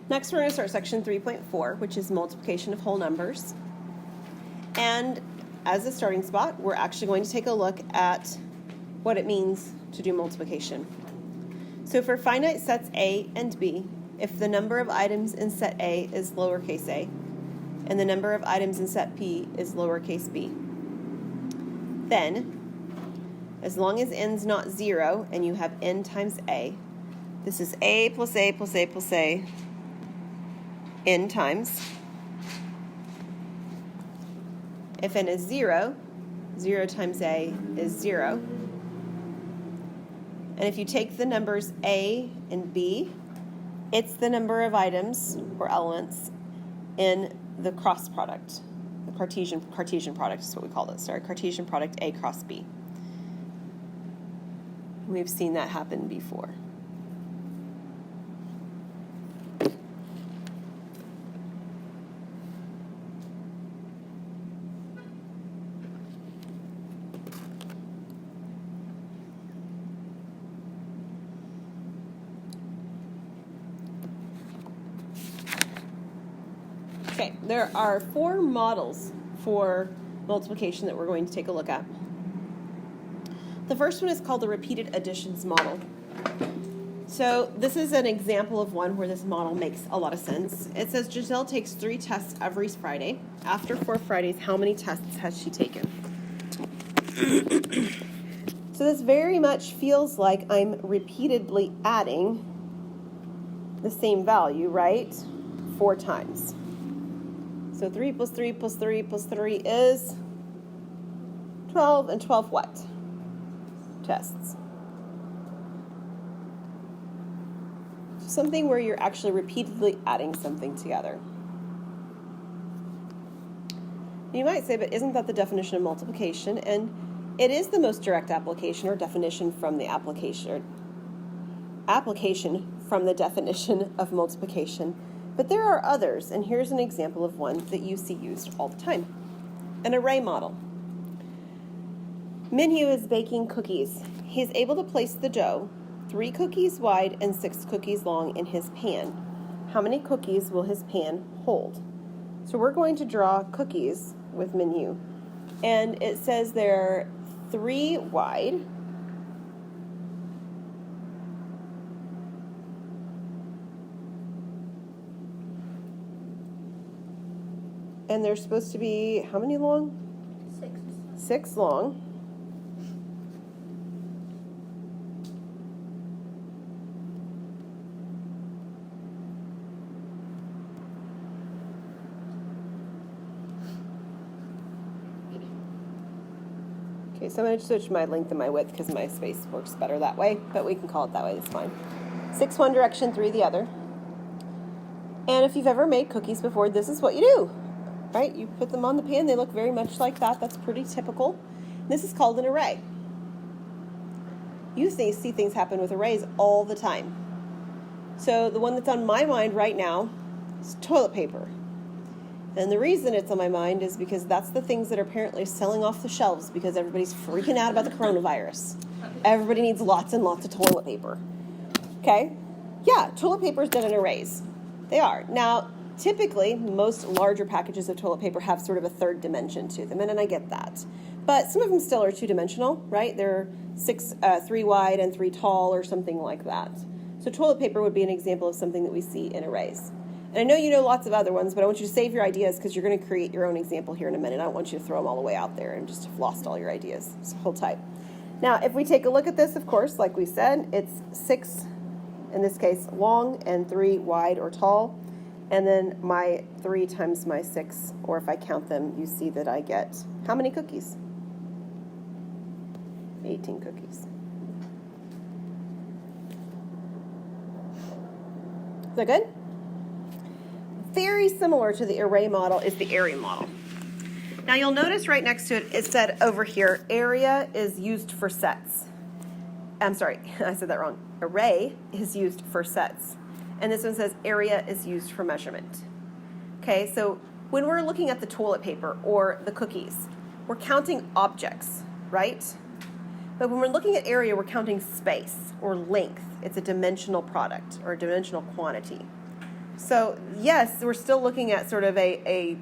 Next, we're going to start section 3.4, which is multiplication of whole numbers. And as a starting spot, we're actually going to take a look at what it means to do multiplication. So for finite sets A and B, if the number of items in set A is lowercase a, and the number of items in set B is lowercase b, then, as long as n's not 0 and you have n times a, this is a plus a plus a plus a, n times. If n is 0, 0 times a is 0. And if you take the numbers a and b, it's the number of items or elements in the cross product. The Cartesian product is what we call it. Sorry, Cartesian product A cross B. We've seen that happen before. Okay, there are 4 models for multiplication that we're going to take a look at. The first one is called the repeated additions model. So this is an example of one where this model makes a lot of sense. It says Giselle takes 3 tests every Friday. After 4 Fridays, how many tests has she taken? So this very much feels like I'm repeatedly adding the same value, right? 4 times. So 3 plus 3 plus 3 plus 3 is 12, and 12 what? Tests. Something where you're actually repeatedly adding something together. You might say, but isn't that the definition of multiplication? And it is the most direct application or definition from the application from the definition of multiplication. But there are others, and here's an example of one that you see used all the time. An array model. Minhyu is baking cookies. He's able to place the dough 3 cookies wide and 6 cookies long in his pan. How many cookies will his pan hold? So we're going to draw cookies with Minhyu. And it says they're 3 wide. And they're supposed to be, how many long? 6. 6 long. Okay, so I'm going to switch my length and my width because my space works better that way, but we can call it that way, it's fine. 6 one direction, 3 the other. And if you've ever made cookies before, this is what you do. Right? You put them on the pan. They look very much like that. That's pretty typical. This is called an array. You see things happen with arrays all the time. So the one that's on my mind right now is toilet paper. And the reason it's on my mind is because that's the things that are apparently selling off the shelves because everybody's freaking out about the coronavirus. Everybody needs lots and lots of toilet paper. Okay? Yeah, toilet paper is done in arrays. They are. Now, typically, most larger packages of toilet paper have sort of a 3rd dimension to them, and I get that. But some of them still are 2-dimensional, right? They're 3 wide and 3 tall or something like that. So toilet paper would be an example of something that we see in arrays. And I know you know lots of other ones, but I want you to save your ideas because you're going to create your own example here in a minute. I don't want you to throw them all the way out there and just have lost all your ideas. So hold tight. Now, if we take a look at this, of course, like we said, it's 6, in this case, long and 3 wide or tall. And then my 3 times my 6, or if I count them, you see that I get how many cookies? 18 cookies. Is that good? Very similar to the array model is the area model. Now you'll notice right next to it, it said over here, area is used for sets. I'm sorry, I said that wrong. Array is used for sets. And this one says area is used for measurement. Okay, so when we're looking at the toilet paper or the cookies, we're counting objects, right? But when we're looking at area, we're counting space or length. It's a dimensional product or a dimensional quantity. So yes, we're still looking at sort of a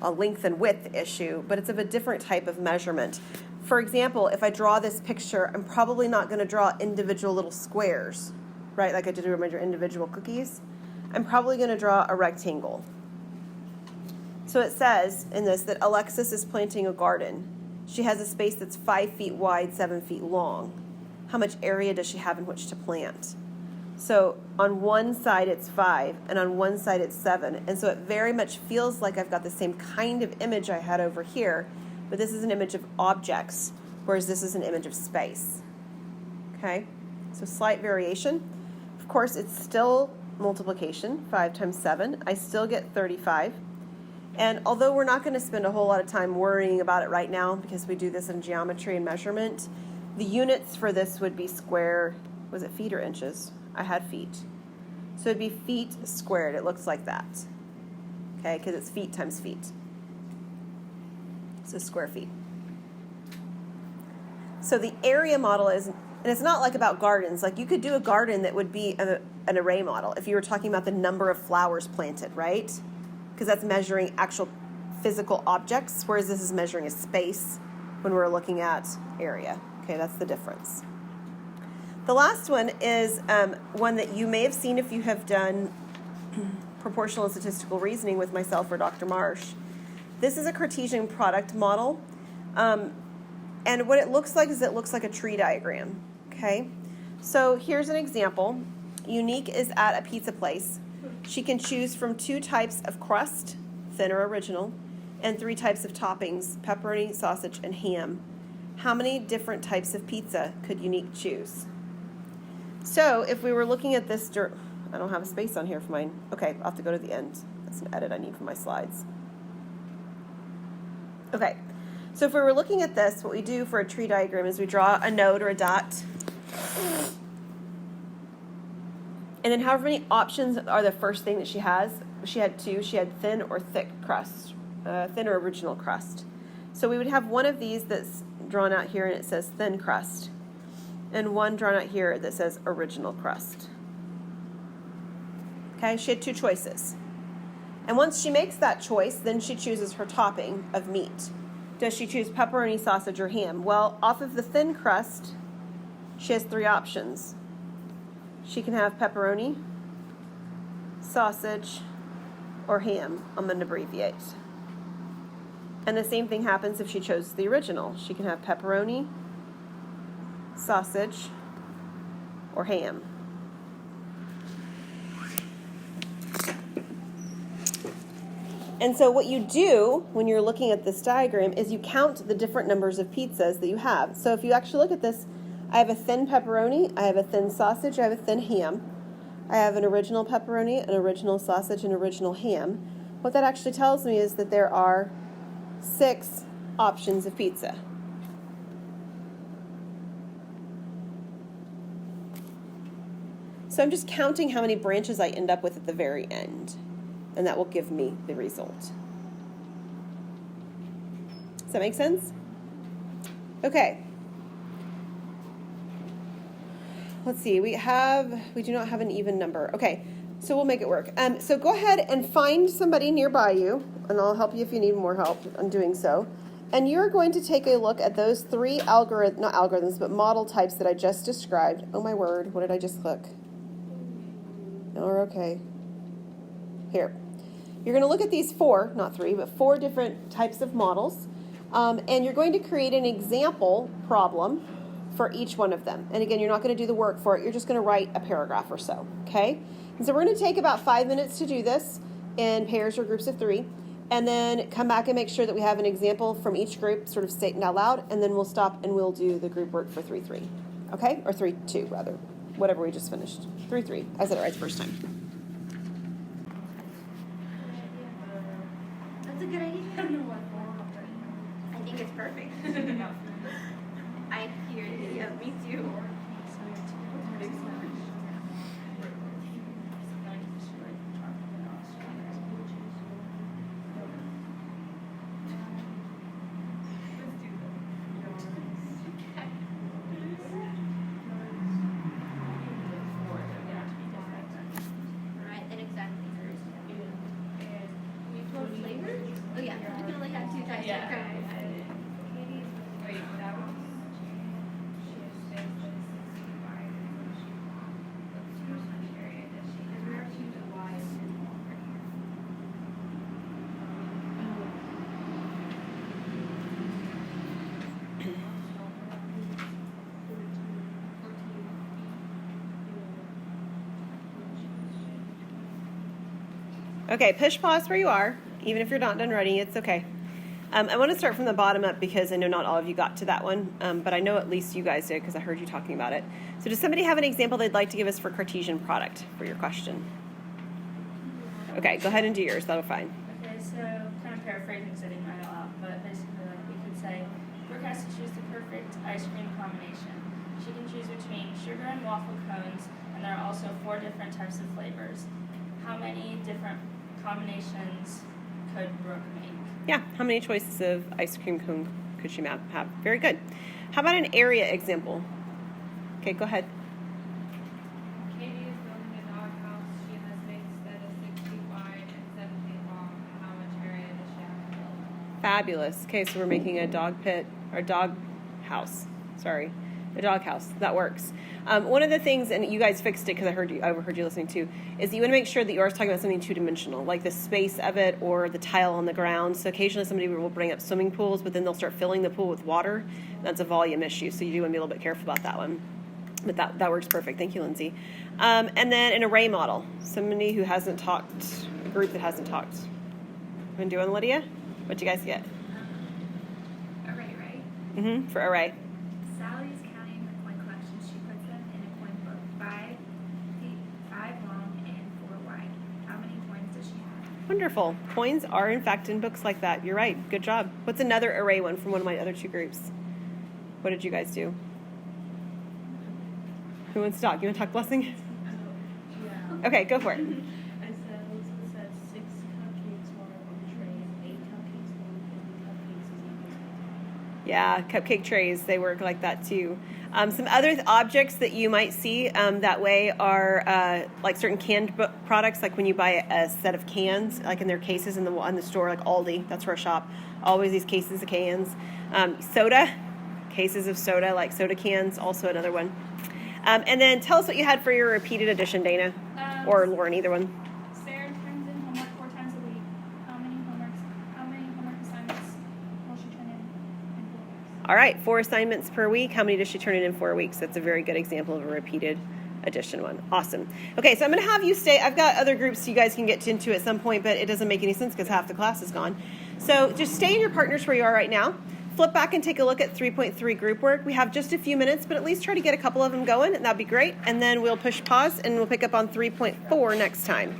length and width issue, but it's of a different type of measurement. For example, if I draw this picture, I'm probably not going to draw individual little squares, right, like I did to measure individual cookies. I'm probably going to draw a rectangle. So it says in this that Alexis is planting a garden. She has a space that's 5 feet wide, 7 feet long. How much area does she have in which to plant? So on one side it's 5, and on one side it's 7. And so it very much feels like I've got the same kind of image I had over here, but this is an image of objects, whereas this is an image of space. Okay, so slight variation. Of course, it's still multiplication, 5 times 7. I still get 35. And although we're not going to spend a whole lot of time worrying about it right now because we do this in geometry and measurement, the units for this would be square, was it feet or inches? I had feet. So it'd be feet squared. It looks like that. Okay, because it's feet times feet. So square feet. So the area model is, and it's not like about gardens. Like you could do a garden that would be an array model if you were talking about the number of flowers planted, right? Because that's measuring actual physical objects, whereas this is measuring a space when we're looking at area. Okay, that's the difference. The last one is one that you may have seen if you have done proportional and statistical reasoning with myself or Dr. Marsh. This is a Cartesian product model. And what it looks like is it looks like a tree diagram. Okay, so here's an example. Unique is at a pizza place. She can choose from 2 types of crust, thin or original, and 3 types of toppings, pepperoni, sausage, and ham. How many different types of pizza could Unique choose? So if we were looking at this, I don't have a space on here for mine. Okay, I'll have to go to the end. That's an edit I need for my slides. Okay, so if we were looking at this, what we do for a tree diagram is we draw a node or a dot. And then however many options are the first thing that she has. She had 2. She had thin or thick crust, thin or original crust. So we would have one of these that's drawn out here and it says thin crust, and one drawn out here that says original crust. Okay, she had 2 choices. And once she makes that choice, then she chooses her topping of meat. Does she choose pepperoni, sausage, or ham? Well, off of the thin crust, she has 3 options. She can have pepperoni, sausage, or ham. I'm going to abbreviate. And the same thing happens if she chose the original. She can have pepperoni, sausage, or ham. And so what you do when you're looking at this diagram is you count the different numbers of pizzas that you have. So if you actually look at this, I have a thin pepperoni, I have a thin sausage, I have a thin ham. I have an original pepperoni, an original sausage, and original ham. What that actually tells me is that there are 6 options of pizza. So I'm just counting how many branches I end up with at the very end, and that will give me the result. Does that make sense? Okay. Let's see, we do not have an even number. Okay, so we'll make it work. So go ahead and find somebody nearby you, and I'll help you if you need more help on doing so. And you're going to take a look at those 3 not algorithms, but model types that I just described. Oh my word, what did I just click? No, we're okay. Here. You're going to look at these 4, not 3, but 4 different types of models. And you're going to create an example problem for each one of them. And again, you're not going to do the work for it. You're just going to write a paragraph or so, okay? And so we're going to take about 5 minutes to do this in pairs or groups of 3, and then come back and make sure that we have an example from each group sort of stated out loud, and then we'll stop and we'll do the group work for 3-3, okay? Or 3-2, rather, whatever we just finished. 3-3. I said it right the first time. That's a good idea. I think it's perfect. I hear it. Yeah, me too. Okay, push pause where you are. Even if you're not done writing, it's okay. I want to start from the bottom up because I know not all of you got to that one, but I know at least you guys did because I heard you talking about it. So does somebody have an example they'd like to give us for Cartesian product for your question? Okay, go ahead and do yours. That'll be fine. Okay, so kind of paraphrasing because I didn't write it out, but basically like we could say, Brooke has to choose the perfect ice cream combination. She can choose between sugar and waffle cones, and there are also 4 different types of flavors. How many different combinations could Brooke make? Yeah, how many choices of ice cream cone could she have? Very good. How about an area example? Okay, go ahead. Katie is building a doghouse. She has space that is 6 feet wide and 7 feet long. How much area does she have to build? Fabulous. Okay, so we're making a dog pit, or dog house. Sorry, a dog house. That works. One of the things, and you guys fixed it because I overheard you listening too, is that you want to make sure that you are talking about something two-dimensional, like the space of it or the tile on the ground. So occasionally somebody will bring up swimming pools, but then they'll start filling the pool with water. That's a volume issue, so you do want to be a little bit careful about that one. But that works perfect. Thank you, Lindsay. And then an array model. Somebody who hasn't talked, a group that hasn't talked. Want to do one, Lydia? What'd you guys get? Array, right? Mm-hmm, for array. Sally's counting the coin collection. She puts them in a coin book, 5 feet, 5 long and 4 wide. How many coins does she have? Wonderful. Coins are, in fact, in books like that. You're right. Good job. What's another array one from one of my other 2 groups? What did you guys do? Who wants to talk? You want to talk, Blessing? Yeah. Okay, go for it. I said, Elizabeth said 6 cupcakes were on the tray, 8 cupcakes were on the cupcakes is equal. Yeah, cupcake trays, they work like that too. Some other objects that you might see that way are like certain canned products, like when you buy a set of cans, like in their cases in the store, like Aldi, that's where I shop. Always these cases of cans. Soda, cases of soda, like soda cans, also another one. And then tell us what you had for your repeated addition, Dana, or Lauren, either one. Sarah turns in homework 4 times a week. How many homework assignments will she turn in 4 weeks? All right, 4 assignments per week. How many does she turn in 4 weeks? That's a very good example of a repeated addition one. Awesome. Okay, so I'm going to have you stay. I've got other groups you guys can get into at some point, but it doesn't make any sense because half the class is gone. So just stay in your partners where you are right now. Flip back and take a look at 3.3 group work. We have just a few minutes, but at least try to get a couple of them going, and that'd be great. And then we'll push pause, and we'll pick up on 3.4 next time.